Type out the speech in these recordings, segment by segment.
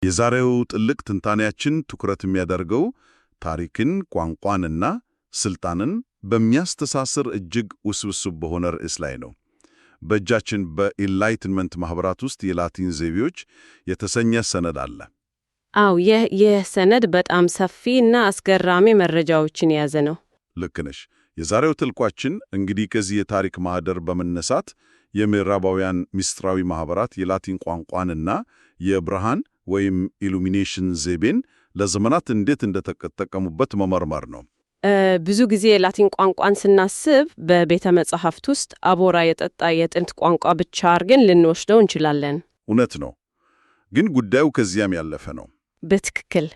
የዛሬው ጥልቅ ትንታኔያችን ትኩረት የሚያደርገው ታሪክን፣ ቋንቋንና ስልጣንን በሚያስተሳስር እጅግ ውስብስብ በሆነ ርዕስ ላይ ነው። በእጃችን በኢንላይትመንት ማኅበራት ውስጥ የላቲን ዘይቤዎች የተሰኘ ሰነድ አለ። አው ይህ ሰነድ በጣም ሰፊ እና አስገራሚ መረጃዎችን የያዘ ነው። ልክ ነሽ። የዛሬው ጥልቋችን እንግዲህ ከዚህ የታሪክ ማህደር በመነሳት የምዕራባውያን ምስጢራዊ ማኅበራት የላቲን ቋንቋንና የብርሃን ወይም ኢሉሚኔሽን ዘይቤን ለዘመናት እንዴት እንደተጠቀሙበት መመርመር ነው። ብዙ ጊዜ የላቲን ቋንቋን ስናስብ በቤተ መጻሕፍት ውስጥ አቦራ የጠጣ የጥንት ቋንቋ ብቻ አድርገን ልንወስደው እንችላለን። እውነት ነው። ግን ጉዳዩ ከዚያም ያለፈ ነው። በትክክል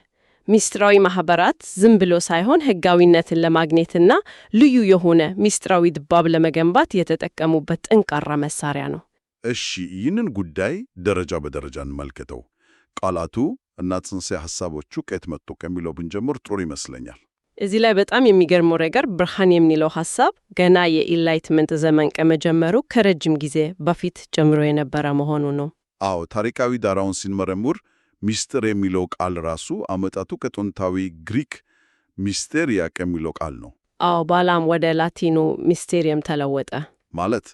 ምስጢራዊ ማኅበራት ዝም ብሎ ሳይሆን ሕጋዊነትን ለማግኘትና ልዩ የሆነ ምስጢራዊ ድባብ ለመገንባት የተጠቀሙበት ጠንካራ መሳሪያ ነው። እሺ፣ ይህንን ጉዳይ ደረጃ በደረጃ እንመልከተው። ቃላቱ እና ጽንሰ ሐሳቦቹ ከየት መጡ ከሚለው ብንጀምር ጥሩ ይመስለኛል። እዚህ ላይ በጣም የሚገርመው ነገር ብርሃን የሚለው ሐሳብ ገና የኢንላይትመንት ዘመን ከመጀመሩ ከረጅም ጊዜ በፊት ጀምሮ የነበረ መሆኑ ነው። አዎ፣ ታሪካዊ ዳራውን ሲንመረምር ሚስጥር የሚለው ቃል ራሱ አመጣቱ ከጥንታዊ ግሪክ ሚስቴሪያ ከሚለው ቃል ነው። አዎ፣ በኋላም ወደ ላቲኑ ሚስቴሪየም ተለወጠ። ማለት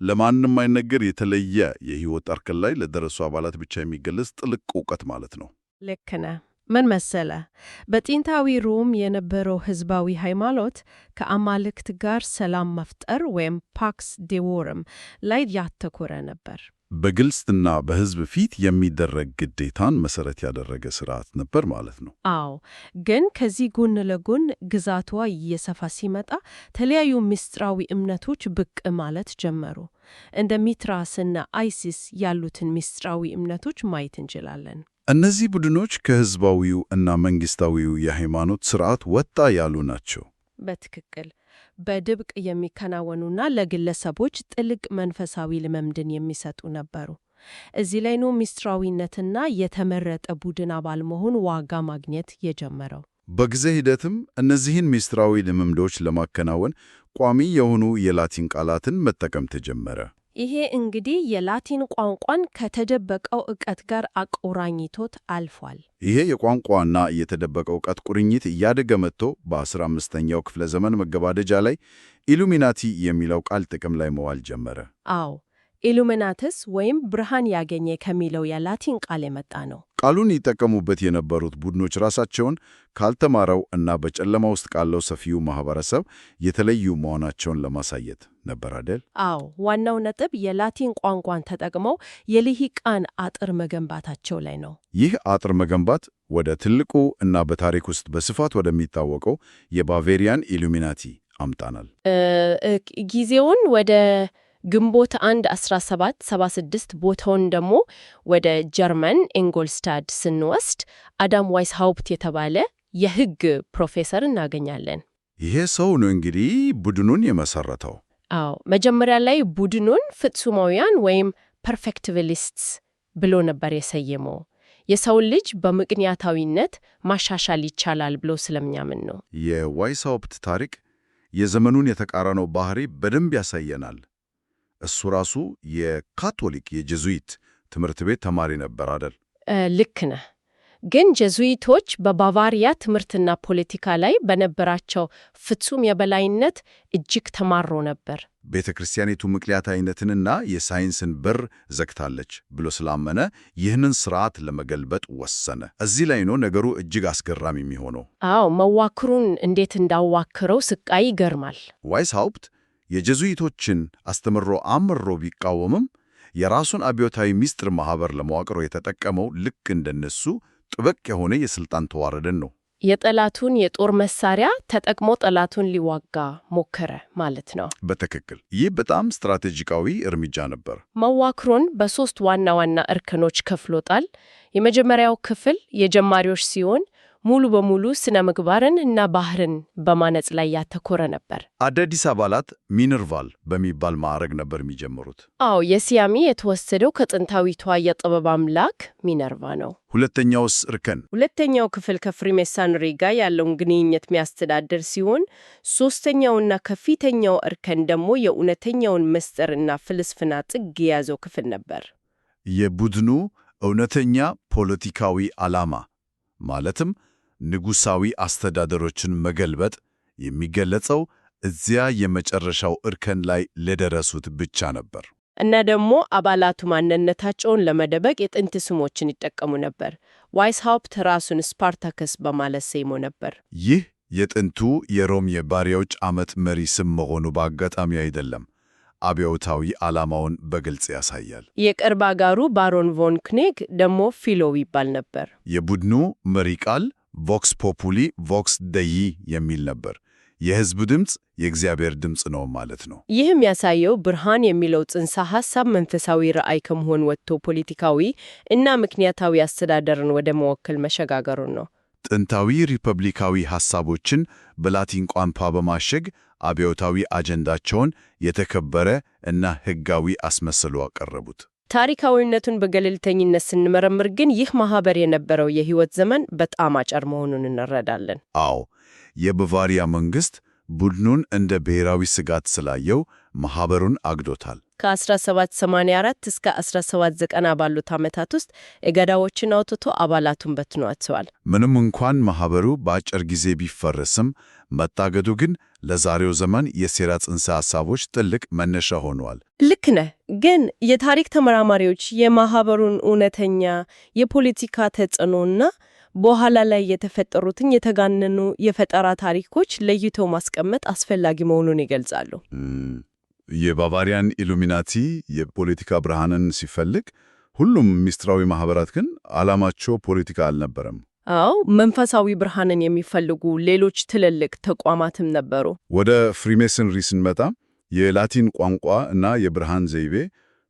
ለማንም አይነገር የተለየ የሕይወት እርከን ላይ ለደረሱ አባላት ብቻ የሚገለጽ ጥልቅ ዕውቀት ማለት ነው። ልክ ነህ። ምን መሰለ፣ በጥንታዊ ሮም የነበረው ሕዝባዊ ሃይማኖት ከአማልክት ጋር ሰላም መፍጠር ወይም ፓክስ ዴዎረም ላይ ያተኮረ ነበር። በግልጽና በሕዝብ ፊት የሚደረግ ግዴታን መሰረት ያደረገ ስርዓት ነበር ማለት ነው። አዎ፣ ግን ከዚህ ጎን ለጎን ግዛቷ እየሰፋ ሲመጣ ተለያዩ ምስጢራዊ እምነቶች ብቅ ማለት ጀመሩ። እንደ ሚትራስና አይሲስ ያሉትን ምስጢራዊ እምነቶች ማየት እንችላለን። እነዚህ ቡድኖች ከሕዝባዊው እና መንግሥታዊው የሃይማኖት ስርዓት ወጣ ያሉ ናቸው። በትክክል በድብቅ የሚከናወኑና ለግለሰቦች ጥልቅ መንፈሳዊ ልምምድን የሚሰጡ ነበሩ። እዚህ ላይ ነው ምስጢራዊነትና የተመረጠ ቡድን አባል መሆን ዋጋ ማግኘት የጀመረው። በጊዜ ሂደትም እነዚህን ምስጢራዊ ልምምዶች ለማከናወን ቋሚ የሆኑ የላቲን ቃላትን መጠቀም ተጀመረ። ይሄ እንግዲህ የላቲን ቋንቋን ከተደበቀው ዕውቀት ጋር አቆራኝቶት አልፏል። ይሄ የቋንቋና የተደበቀው ዕውቀት ቁርኝት እያደገ መጥቶ በ15ኛው ክፍለ ዘመን መገባደጃ ላይ ኢሉሚናቲ የሚለው ቃል ጥቅም ላይ መዋል ጀመረ። አዎ፣ ኢሉሚናትስ ወይም ብርሃን ያገኘ ከሚለው የላቲን ቃል የመጣ ነው። ቃሉን ይጠቀሙበት የነበሩት ቡድኖች ራሳቸውን ካልተማረው እና በጨለማ ውስጥ ካለው ሰፊው ማህበረሰብ የተለዩ መሆናቸውን ለማሳየት ነበር አይደል? አዎ፣ ዋናው ነጥብ የላቲን ቋንቋን ተጠቅመው የልሂቃን አጥር መገንባታቸው ላይ ነው። ይህ አጥር መገንባት ወደ ትልቁ እና በታሪክ ውስጥ በስፋት ወደሚታወቀው የባቬሪያን ኢሉሚናቲ አምጣናል። ጊዜውን ወደ ግንቦት 1 1776 ቦታውን ደግሞ ወደ ጀርመን ኢንጎልስታድ ስንወስድ አዳም ዋይስሃውፕት የተባለ የሕግ ፕሮፌሰር እናገኛለን። ይሄ ሰው ነው እንግዲህ ቡድኑን የመሰረተው። አዎ፣ መጀመሪያ ላይ ቡድኑን ፍጹማውያን ወይም ፐርፌክቲቪሊስትስ ብሎ ነበር የሰየመው። የሰውን ልጅ በምክንያታዊነት ማሻሻል ይቻላል ብሎ ስለሚያምን ነው። የዋይስሃውፕት ታሪክ የዘመኑን የተቃረነው ባህሪ በደንብ ያሳየናል። እሱ ራሱ የካቶሊክ የጀዙዊት ትምህርት ቤት ተማሪ ነበር አይደል? ልክ ነህ። ግን ጀዙዊቶች በባቫሪያ ትምህርትና ፖለቲካ ላይ በነበራቸው ፍጹም የበላይነት እጅግ ተማሮ ነበር። ቤተ ክርስቲያኒቱ ምክንያታዊነትንና የሳይንስን በር ዘግታለች ብሎ ስላመነ ይህንን ስርዓት ለመገልበጥ ወሰነ። እዚህ ላይ ነው ነገሩ እጅግ አስገራሚ የሚሆነው። አዎ፣ መዋክሩን እንዴት እንዳዋክረው ስቃይ ይገርማል። ዋይስሃውፕት የጀዙዊቶችን አስተምሮ አምሮ ቢቃወምም የራሱን አብዮታዊ ምስጢር ማኅበር ለመዋቅሮ የተጠቀመው ልክ እንደነሱ ጥብቅ የሆነ የሥልጣን ተዋረድን ነው። የጠላቱን የጦር መሳሪያ ተጠቅሞ ጠላቱን ሊዋጋ ሞከረ ማለት ነው። በትክክል። ይህ በጣም ስትራቴጂካዊ እርምጃ ነበር። መዋክሩን በሦስት ዋና ዋና እርከኖች ከፍሎታል። የመጀመሪያው ክፍል የጀማሪዎች ሲሆን ሙሉ በሙሉ ስነ ምግባርን እና ባህርን በማነጽ ላይ ያተኮረ ነበር። አዳዲስ አባላት ሚነርቫል በሚባል ማዕረግ ነበር የሚጀምሩት። አዎ፣ የስያሜ የተወሰደው ከጥንታዊቷ የጥበብ አምላክ ሚነርቫ ነው። ሁለተኛውስ እርከን? ሁለተኛው ክፍል ከፍሪሜሳንሪ ጋር ያለውን ግንኙነት የሚያስተዳድር ሲሆን፣ ሦስተኛውና ከፊተኛው እርከን ደግሞ የእውነተኛውን ምስጢርና ፍልስፍና ጥግ የያዘው ክፍል ነበር። የቡድኑ እውነተኛ ፖለቲካዊ ዓላማ ማለትም ንጉሣዊ አስተዳደሮችን መገልበጥ የሚገለጸው እዚያ የመጨረሻው እርከን ላይ ለደረሱት ብቻ ነበር። እና ደግሞ አባላቱ ማንነታቸውን ለመደበቅ የጥንት ስሞችን ይጠቀሙ ነበር። ዋይስሃውፕት ራሱን ስፓርታከስ በማለት ሰይሞ ነበር። ይህ የጥንቱ የሮም የባሪያዎች ዓመት መሪ ስም መሆኑ በአጋጣሚ አይደለም። አብዮታዊ ዓላማውን በግልጽ ያሳያል። የቅርብ አጋሩ ባሮን ቮን ክኔግ ደግሞ ፊሎው ይባል ነበር። የቡድኑ መሪ ቃል ቮክስ ፖፑሊ ቮክስ ደይ የሚል ነበር። የሕዝብ ድምፅ የእግዚአብሔር ድምፅ ነው ማለት ነው። ይህም ያሳየው ብርሃን የሚለው ጽንሰ ሐሳብ መንፈሳዊ ራዕይ ከመሆን ወጥቶ ፖለቲካዊ እና ምክንያታዊ አስተዳደርን ወደ መወከል መሸጋገሩን ነው። ጥንታዊ ሪፐብሊካዊ ሐሳቦችን በላቲን ቋንቋ በማሸግ አብዮታዊ አጀንዳቸውን የተከበረ እና ሕጋዊ አስመስለው አቀረቡት። ታሪካዊነቱን በገለልተኝነት ስንመረምር ግን ይህ ማኅበር የነበረው የሕይወት ዘመን በጣም አጭር መሆኑን እንረዳለን። አዎ፣ የባቫሪያ መንግሥት ቡድኑን እንደ ብሔራዊ ስጋት ስላየው ማኅበሩን አግዶታል። ከ1784 እስከ 1790 ባሉት ዓመታት ውስጥ እገዳዎችን አውጥቶ አባላቱን በትኗቸዋል። ምንም እንኳን ማኅበሩ በአጭር ጊዜ ቢፈረስም መታገዱ ግን ለዛሬው ዘመን የሴራ ጽንሰ ሐሳቦች ትልቅ መነሻ ሆኗል። ልክ ነህ። ግን የታሪክ ተመራማሪዎች የማኅበሩን እውነተኛ የፖለቲካ ተጽዕኖና በኋላ ላይ የተፈጠሩትን የተጋነኑ የፈጠራ ታሪኮች ለይቶ ማስቀመጥ አስፈላጊ መሆኑን ይገልጻሉ። የባቫሪያን ኢሉሚናቲ የፖለቲካ ብርሃንን ሲፈልግ፣ ሁሉም ምስጢራዊ ማኅበራት ግን ዓላማቸው ፖለቲካ አልነበረም። አዎ፣ መንፈሳዊ ብርሃንን የሚፈልጉ ሌሎች ትልልቅ ተቋማትም ነበሩ። ወደ ፍሪሜሰንሪ ስንመጣ የላቲን ቋንቋ እና የብርሃን ዘይቤ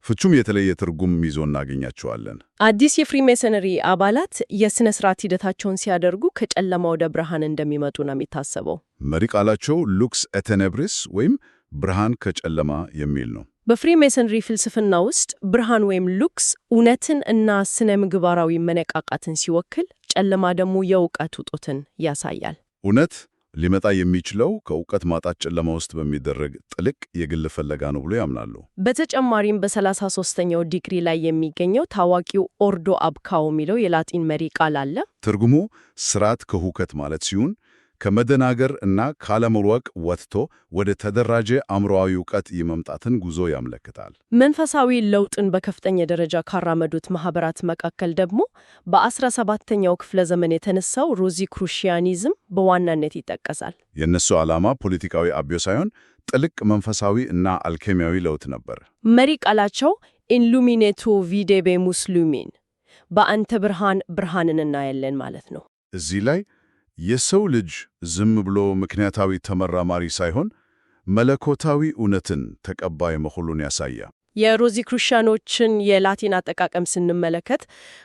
ፍጹም የተለየ ትርጉም ይዞ እናገኛቸዋለን። አዲስ የፍሪሜሰነሪ አባላት የሥነ ሥርዓት ሂደታቸውን ሲያደርጉ ከጨለማ ወደ ብርሃን እንደሚመጡ ነው የሚታሰበው። መሪ ቃላቸው ሉክስ ኤቴኔብሪስ ወይም ብርሃን ከጨለማ የሚል ነው። በፍሪሜሰንሪ ፍልስፍና ውስጥ ብርሃን ወይም ሉክስ እውነትን እና ስነ ምግባራዊ መነቃቃትን ሲወክል፣ ጨለማ ደግሞ የእውቀት እጦትን ያሳያል። እውነት ሊመጣ የሚችለው ከእውቀት ማጣት ጨለማ ውስጥ በሚደረግ ጥልቅ የግል ፍለጋ ነው ብሎ ያምናሉ። በተጨማሪም በ33ኛው ዲግሪ ላይ የሚገኘው ታዋቂው ኦርዶ አብካው የሚለው የላቲን መሪ ቃል አለ። ትርጉሙ ስርዓት ከሁከት ማለት ሲሆን ከመደናገር እና ካለመወቅ ወጥቶ ወደ ተደራጀ አእምሮአዊ እውቀት የመምጣትን ጉዞ ያመለክታል። መንፈሳዊ ለውጥን በከፍተኛ ደረጃ ካራመዱት ማኅበራት መካከል ደግሞ በ17ኛው ክፍለ ዘመን የተነሳው ሮዚክሩሺያኒዝም በዋናነት ይጠቀሳል። የእነሱ ዓላማ ፖለቲካዊ አብዮ ሳይሆን ጥልቅ መንፈሳዊ እና አልኬሚያዊ ለውጥ ነበር። መሪ ቃላቸው ኢንሉሚኔቶ ቪዴቤሙስ ሉሚን፣ በአንተ ብርሃን ብርሃንን እናያለን ማለት ነው። እዚህ ላይ የሰው ልጅ ዝም ብሎ ምክንያታዊ ተመራማሪ ሳይሆን መለኮታዊ እውነትን ተቀባይ መሆኑን ያሳያል። የሮዚክሩሺያኖችን የላቲን አጠቃቀም ስንመለከት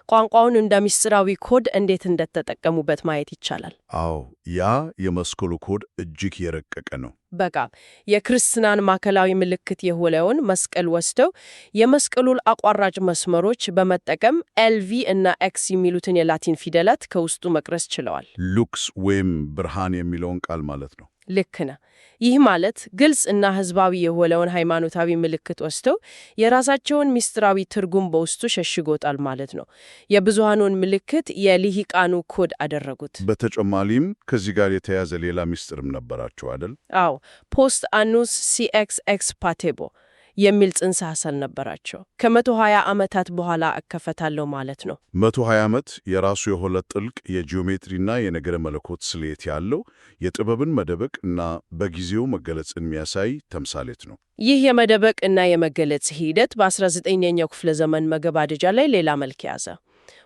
ቋንቋውን እንደ ምስጢራዊ ኮድ እንዴት እንደተጠቀሙበት ማየት ይቻላል። አዎ፣ ያ የመስቀሉ ኮድ እጅግ የረቀቀ ነው። በቃ የክርስትናን ማዕከላዊ ምልክት የሆነውን መስቀል ወስደው የመስቀሉን አቋራጭ መስመሮች በመጠቀም ኤልቪ እና ኤክስ የሚሉትን የላቲን ፊደላት ከውስጡ መቅረጽ ችለዋል። ሉክስ ወይም ብርሃን የሚለውን ቃል ማለት ነው። ልክ ነህ። ይህ ማለት ግልጽ እና ሕዝባዊ የሆነውን ሃይማኖታዊ ምልክት ወስደው የራሳቸውን ምስጢራዊ ትርጉም በውስጡ ሸሽጎታል ማለት ነው። የብዙሃኑን ምልክት የልሂቃኑ ኮድ አደረጉት። በተጨማሪም ከዚህ ጋር የተያዘ ሌላ ምስጢርም ነበራቸው አይደል? አዎ፣ ፖስት አኑስ ሲኤክስ ፓቴቦ የሚል ጽንሰ ሐሳብ ነበራቸው። ከ120 ዓመታት በኋላ እከፈታለሁ ማለት ነው። 120 ዓመት የራሱ የሆነ ጥልቅ የጂኦሜትሪና የነገረ መለኮት ስሌት ያለው የጥበብን መደበቅ እና በጊዜው መገለጽን የሚያሳይ ተምሳሌት ነው። ይህ የመደበቅ እና የመገለጽ ሂደት በ19ኛው ክፍለ ዘመን መገባደጃ ላይ ሌላ መልክ ያዘ።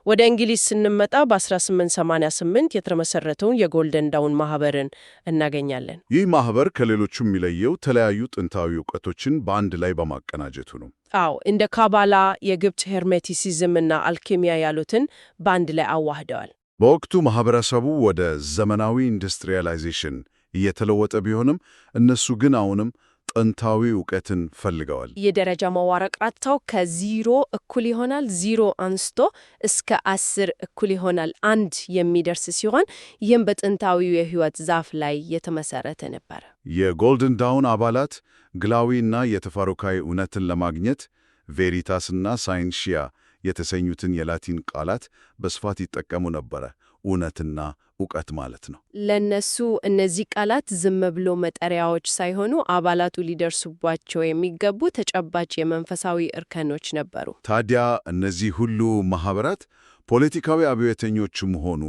ወደ እንግሊዝ ስንመጣ በ1888 የተመሰረተውን የጎልደን ዳውን ማኅበርን እናገኛለን። ይህ ማኅበር ከሌሎቹ የሚለየው ተለያዩ ጥንታዊ እውቀቶችን በአንድ ላይ በማቀናጀቱ ነው። አዎ፣ እንደ ካባላ፣ የግብፅ ሄርሜቲሲዝም እና አልኬሚያ ያሉትን በአንድ ላይ አዋህደዋል። በወቅቱ ማኅበረሰቡ ወደ ዘመናዊ ኢንዱስትሪያላይዜሽን እየተለወጠ ቢሆንም እነሱ ግን አሁንም ጥንታዊ እውቀትን ፈልገዋል። የደረጃ መዋቅራቸው ከ0 እኩል ይሆናል 0 አንስቶ እስከ 10 እኩል ይሆናል 1 የሚደርስ ሲሆን ይህም በጥንታዊው የሕይወት ዛፍ ላይ የተመሰረተ ነበር። የጎልደን ዳውን አባላት ግላዊና የተፈጥሮአዊ እውነትን ለማግኘት ቬሪታስና ሳይንሺያ የተሰኙትን የላቲን ቃላት በስፋት ይጠቀሙ ነበረ። እውነትና ዕውቀት ማለት ነው። ለነሱ እነዚህ ቃላት ዝም ብሎ መጠሪያዎች ሳይሆኑ አባላቱ ሊደርሱባቸው የሚገቡ ተጨባጭ የመንፈሳዊ እርከኖች ነበሩ። ታዲያ እነዚህ ሁሉ ማኅበራት ፖለቲካዊ አብዮተኞቹም ሆኑ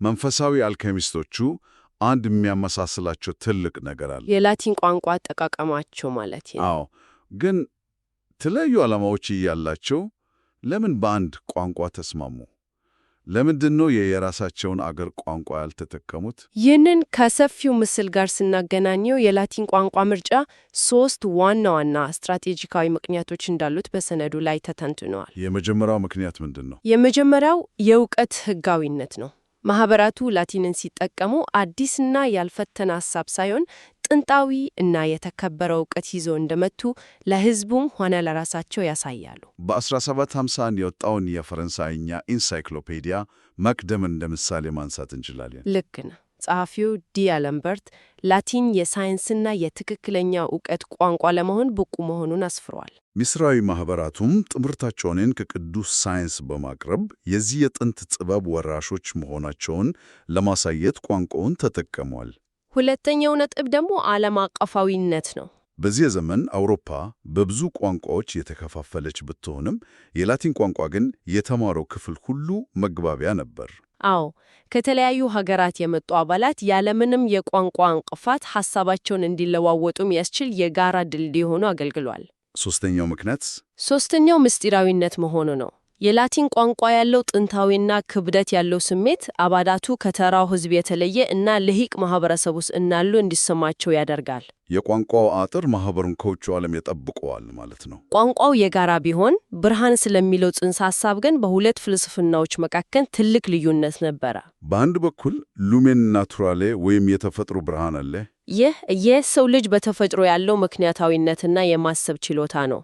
መንፈሳዊ አልኬሚስቶቹ አንድ የሚያመሳስላቸው ትልቅ ነገር አለ። የላቲን ቋንቋ አጠቃቀማቸው ማለት ነው። አዎ፣ ግን የተለያዩ ዓላማዎች እያላቸው ለምን በአንድ ቋንቋ ተስማሙ? ለምንድን ነው የራሳቸውን አገር ቋንቋ ያልተጠቀሙት? ይህንን ከሰፊው ምስል ጋር ስናገናኘው የላቲን ቋንቋ ምርጫ 3 ዋና ዋና ስትራቴጂካዊ ምክንያቶች እንዳሉት በሰነዱ ላይ ተተንትነዋል። የመጀመሪያው ምክንያት ምንድን ነው? የመጀመሪያው የእውቀት ሕጋዊነት ነው። ማኅበራቱ ላቲንን ሲጠቀሙ አዲስና ያልፈተነ ሐሳብ ሳይሆን ጥንታዊ እና የተከበረ እውቀት ይዘው እንደመጡ ለሕዝቡም ሆነ ለራሳቸው ያሳያሉ። በ1751 የወጣውን የፈረንሳይኛ ኢንሳይክሎፔዲያ መቅደምን እንደ ምሳሌ ማንሳት እንችላለን። ልክ ነው። ጸሐፊው ዲአለምበርት ላቲን የሳይንስና የትክክለኛ እውቀት ቋንቋ ለመሆን ብቁ መሆኑን አስፍሯል። ሚስራዊ ማኅበራቱም ትምህርታቸውን ከቅዱስ ሳይንስ በማቅረብ የዚህ የጥንት ጥበብ ወራሾች መሆናቸውን ለማሳየት ቋንቋውን ተጠቀሟል። ሁለተኛው ነጥብ ደግሞ ዓለም አቀፋዊነት ነው። በዚህ ዘመን አውሮፓ በብዙ ቋንቋዎች የተከፋፈለች ብትሆንም የላቲን ቋንቋ ግን የተማረው ክፍል ሁሉ መግባቢያ ነበር። አዎ፣ ከተለያዩ ሀገራት የመጡ አባላት ያለምንም የቋንቋ እንቅፋት ሐሳባቸውን እንዲለዋወጡ የሚያስችል የጋራ ድልድይ ሆኖ አገልግሏል። ሦስተኛው ምክንያት ሦስተኛው ምስጢራዊነት መሆኑ ነው። የላቲን ቋንቋ ያለው ጥንታዊና ክብደት ያለው ስሜት አባላቱ ከተራው ሕዝብ የተለየ እና ልሂቅ ማኅበረሰብ ውስጥ እንዳሉ እንዲሰማቸው ያደርጋል። የቋንቋው አጥር ማኅበሩን ከውጭው ዓለም ያጠብቀዋል ማለት ነው። ቋንቋው የጋራ ቢሆን ብርሃን ስለሚለው ጽንሰ ሐሳብ ግን በሁለት ፍልስፍናዎች መካከል ትልቅ ልዩነት ነበረ። በአንድ በኩል ሉሜን ናቱራሌ ወይም የተፈጥሮ ብርሃን አለ። ይህ የሰው ልጅ በተፈጥሮ ያለው ምክንያታዊነትና የማሰብ ችሎታ ነው።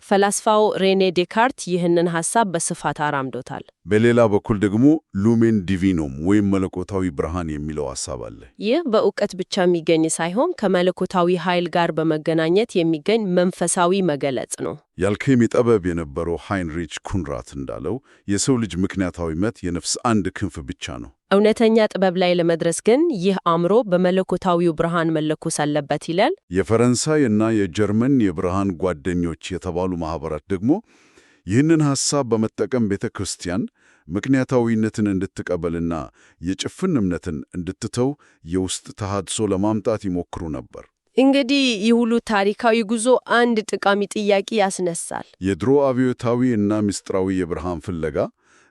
ፈላስፋው ሬኔ ዴካርት ይህንን ሐሳብ በስፋት አራምዶታል። በሌላ በኩል ደግሞ ሉሜን ዲቪኖም ወይም መለኮታዊ ብርሃን የሚለው ሐሳብ አለ። ይህ በእውቀት ብቻ የሚገኝ ሳይሆን ከመለኮታዊ ኃይል ጋር በመገናኘት የሚገኝ መንፈሳዊ መገለጽ ነው። የአልኬሚ ጠበብ የነበረው ሃይንሪች ኩንራት እንዳለው የሰው ልጅ ምክንያታዊነት የነፍስ አንድ ክንፍ ብቻ ነው። እውነተኛ ጥበብ ላይ ለመድረስ ግን ይህ አእምሮ በመለኮታዊው ብርሃን መለኮስ አለበት ይላል። የፈረንሳይ እና የጀርመን የብርሃን ጓደኞች የተባሉ ማኅበራት ደግሞ ይህንን ሐሳብ በመጠቀም ቤተ ክርስቲያን ምክንያታዊነትን እንድትቀበልና የጭፍን እምነትን እንድትተው የውስጥ ተሃድሶ ለማምጣት ይሞክሩ ነበር። እንግዲህ ይህ ሁሉ ታሪካዊ ጉዞ አንድ ጠቃሚ ጥያቄ ያስነሳል። የድሮ አብዮታዊ እና ምስጢራዊ የብርሃን ፍለጋ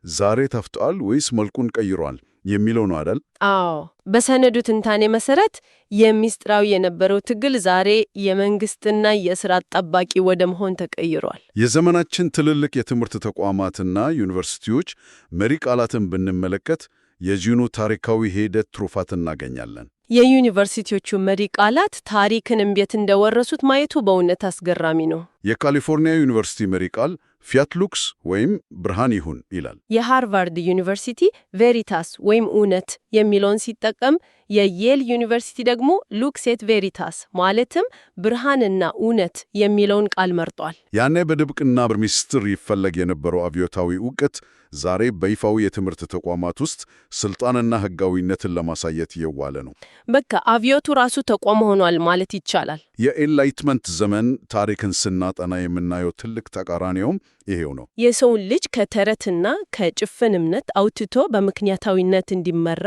ዛሬ ተፍቷል ወይስ መልኩን ቀይሯል የሚለው ነው አይደል? አዎ፣ በሰነዱ ትንታኔ መሰረት የምስጢራዊ የነበረው ትግል ዛሬ የመንግስትና የሥርዓት ጠባቂ ወደ መሆን ተቀይሯል። የዘመናችን ትልልቅ የትምህርት ተቋማትና ዩኒቨርሲቲዎች መሪ ቃላትን ብንመለከት የዚህኑ ታሪካዊ ሂደት ትሩፋት እናገኛለን። የዩኒቨርሲቲዎቹ መሪ ቃላት ታሪክን እንዴት እንደወረሱት ማየቱ በእውነት አስገራሚ ነው። የካሊፎርኒያ ዩኒቨርሲቲ መሪ ቃል ፊያት ሉክስ ወይም ብርሃን ይሁን ይላል። የሃርቫርድ ዩኒቨርሲቲ ቬሪታስ ወይም እውነት የሚለውን ሲጠቀም፣ የየል ዩኒቨርሲቲ ደግሞ ሉክስ ኤት ቬሪታስ ማለትም ብርሃንና እውነት የሚለውን ቃል መርጧል። ያኔ በድብቅና በሚስጥር ይፈለግ የነበረው አብዮታዊ ዕውቀት ዛሬ በይፋዊ የትምህርት ተቋማት ውስጥ ስልጣንና ሕጋዊነትን ለማሳየት እየዋለ ነው። በቃ አብዮቱ ራሱ ተቋም ሆኗል ማለት ይቻላል። የኤንላይትመንት ዘመን ታሪክን ስናጠና የምናየው ትልቅ ተቃራኒውም ይሄው ነው። የሰውን ልጅ ከተረትና ከጭፍን እምነት አውጥቶ በምክንያታዊነት እንዲመራ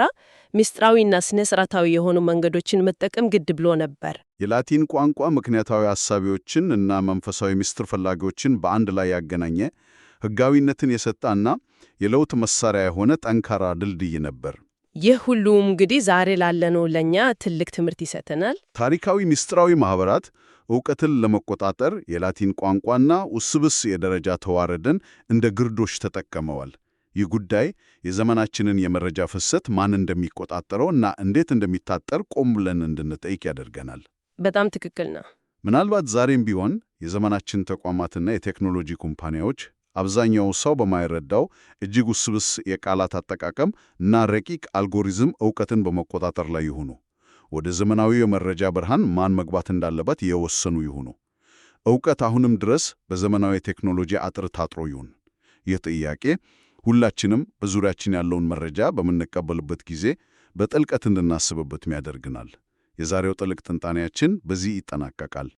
ምስጢራዊና ስነ-ስርዓታዊ የሆኑ መንገዶችን መጠቀም ግድ ብሎ ነበር። የላቲን ቋንቋ ምክንያታዊ ሐሳቢዎችን እና መንፈሳዊ ምስጢር ፈላጊዎችን በአንድ ላይ ያገናኘ ሕጋዊነትን የሰጠና የለውጥ መሳሪያ የሆነ ጠንካራ ድልድይ ነበር። ይህ ሁሉ እንግዲህ ዛሬ ላለነው ለኛ ትልቅ ትምህርት ይሰጠናል። ታሪካዊ ምስጢራዊ ማኅበራት ዕውቀትን ለመቆጣጠር የላቲን ቋንቋና ውስብስ የደረጃ ተዋረድን እንደ ግርዶሽ ተጠቅመዋል። ይህ ጉዳይ የዘመናችንን የመረጃ ፍሰት ማን እንደሚቆጣጠረው እና እንዴት እንደሚታጠር ቆም ብለን እንድንጠይቅ ያደርገናል። በጣም ትክክል ነው። ምናልባት ዛሬም ቢሆን የዘመናችን ተቋማትና የቴክኖሎጂ ኩምፓኒያዎች አብዛኛው ሰው በማይረዳው እጅግ ውስብስ የቃላት አጠቃቀም እና ረቂቅ አልጎሪዝም ዕውቀትን በመቆጣጠር ላይ ይሁኑ። ወደ ዘመናዊ የመረጃ ብርሃን ማን መግባት እንዳለበት የወሰኑ ይሁኑ። ዕውቀት አሁንም ድረስ በዘመናዊ ቴክኖሎጂ አጥር ታጥሮ ይሁን። ይህ ጥያቄ ሁላችንም በዙሪያችን ያለውን መረጃ በምንቀበልበት ጊዜ በጥልቀት እንድናስብበትም ያደርግናል። የዛሬው ጥልቅ ትንታኔያችን በዚህ ይጠናቀቃል።